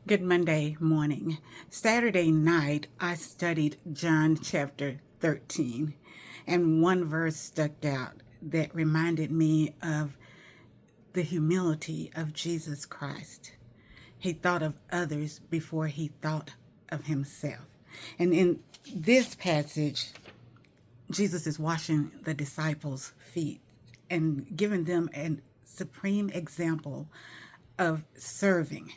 Good Monday morning. Saturday night, I studied John chapter 13, and one verse stuck out that reminded me of the humility of Jesus Christ. He thought of others before he thought of himself. And in this passage, Jesus is washing the disciples' feet and giving them a supreme example of serving.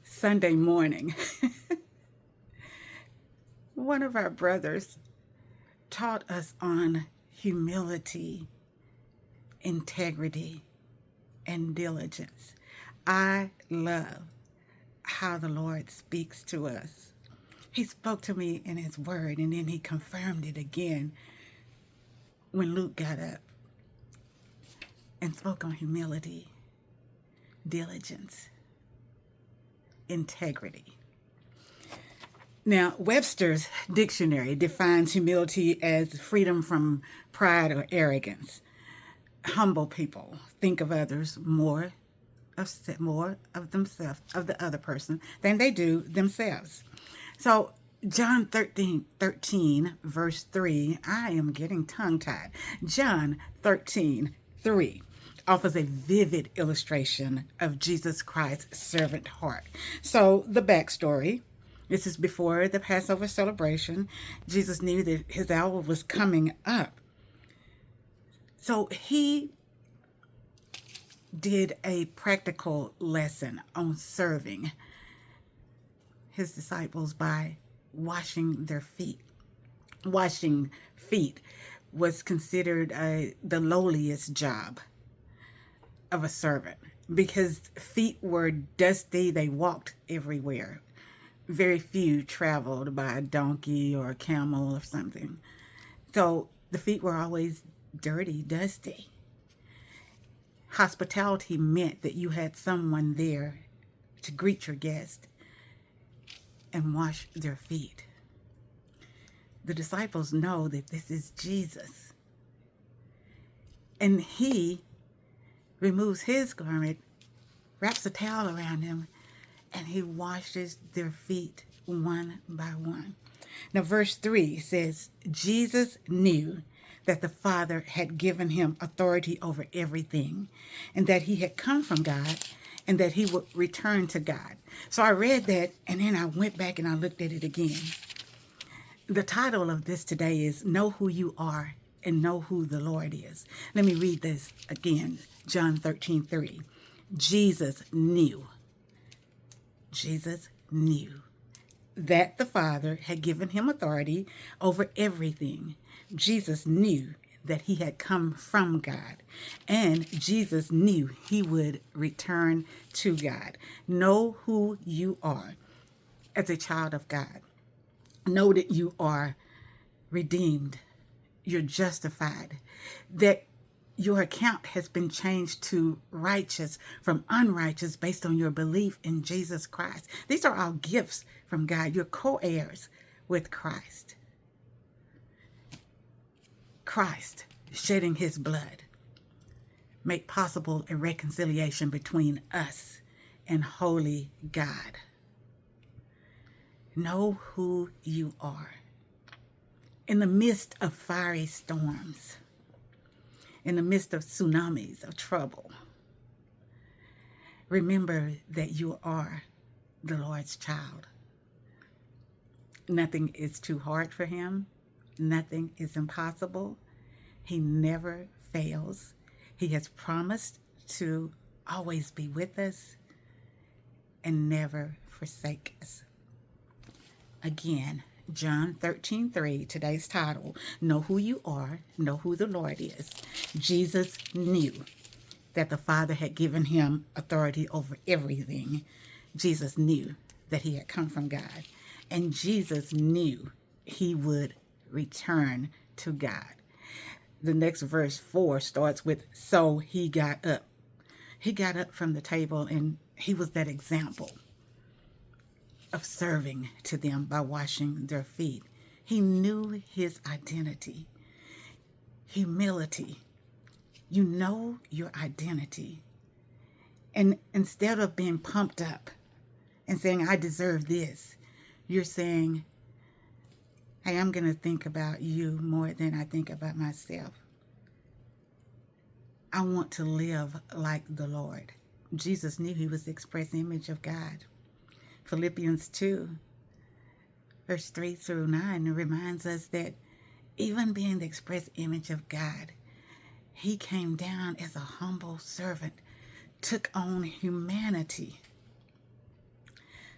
Sunday morning, one of our brothers taught us on humility, integrity, and diligence. I love how the Lord speaks to us. He spoke to me in His Word, and then He confirmed it again when Luke got up and spoke on humility, diligence, integrity. Now, Webster's dictionary defines humility as freedom from pride or arrogance. Humble people think of others more of themselves, of the other person, than they do themselves. So, John 13, verse 3, I am getting tongue tied. John 13:3 offers a vivid illustration of Jesus Christ's servant heart. So, the backstory, this is before the Passover celebration. Jesus knew that his hour was coming up. So, he did a practical lesson on serving his disciples by washing their feet. Washing feet was considered the lowliest job of a servant because feet were dusty, they walked everywhere. Very few traveled by a donkey or a camel or something. So the feet were always dirty, dusty. Hospitality meant that you had someone there to greet your guest and wash their feet. The disciples know that this is Jesus. And he removes his garment, wraps a towel around him, and he washes their feet one by one. Now, verse 3 says, Jesus knew that the Father had given him authority over everything, and that he had come from God, and that he would return to God. So I read that, and then I went back and I looked at it again. The title of this today is Know Who You Are and Know Who the Lord Is. Let me read this again. John 13:3. Jesus knew that the Father had given him authority over everything. Jesus knew that he had come from God, and Jesus knew he would return to God. Know who you are as a child of God. Know that you are redeemed, you're justified, that your account has been changed to righteous from unrighteous based on your belief in Jesus Christ. These are all gifts from God. You're co-heirs with Christ. Christ shedding his blood made possible a reconciliation between us and holy God. Know who you are. In the midst of fiery storms, in the midst of tsunamis of trouble, remember that you are the Lord's child. Nothing is too hard for him. Nothing is impossible. He never fails. He has promised to always be with us and never forsake us. Again, John 13:3, today's title, Know Who You Are, Know Who the Lord Is. Jesus knew that the Father had given him authority over everything. Jesus knew that he had come from God. And Jesus knew he would return to God. The next verse 4 starts with, so he got up. He got up from the table, and he was that example of serving to them by washing their feet. He knew his identity. Humility. You know your identity. And instead of being pumped up and saying, I deserve this, you're saying, hey, I'm going to think about you more than I think about myself. I want to live like the Lord. Jesus knew he was the express image of God. Philippians 2, verse 3 through 9 reminds us that even being the express image of God, he came down as a humble servant, took on humanity.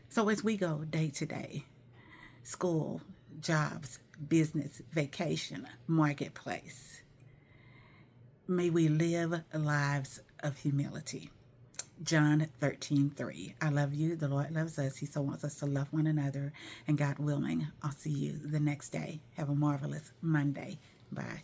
So as we go day to day, school, jobs, business, vacation, marketplace, may we live lives of humility. John 13:3. I love you. The Lord loves us. He so wants us to love one another. And God willing, I'll see you the next day. Have a marvelous Monday. Bye.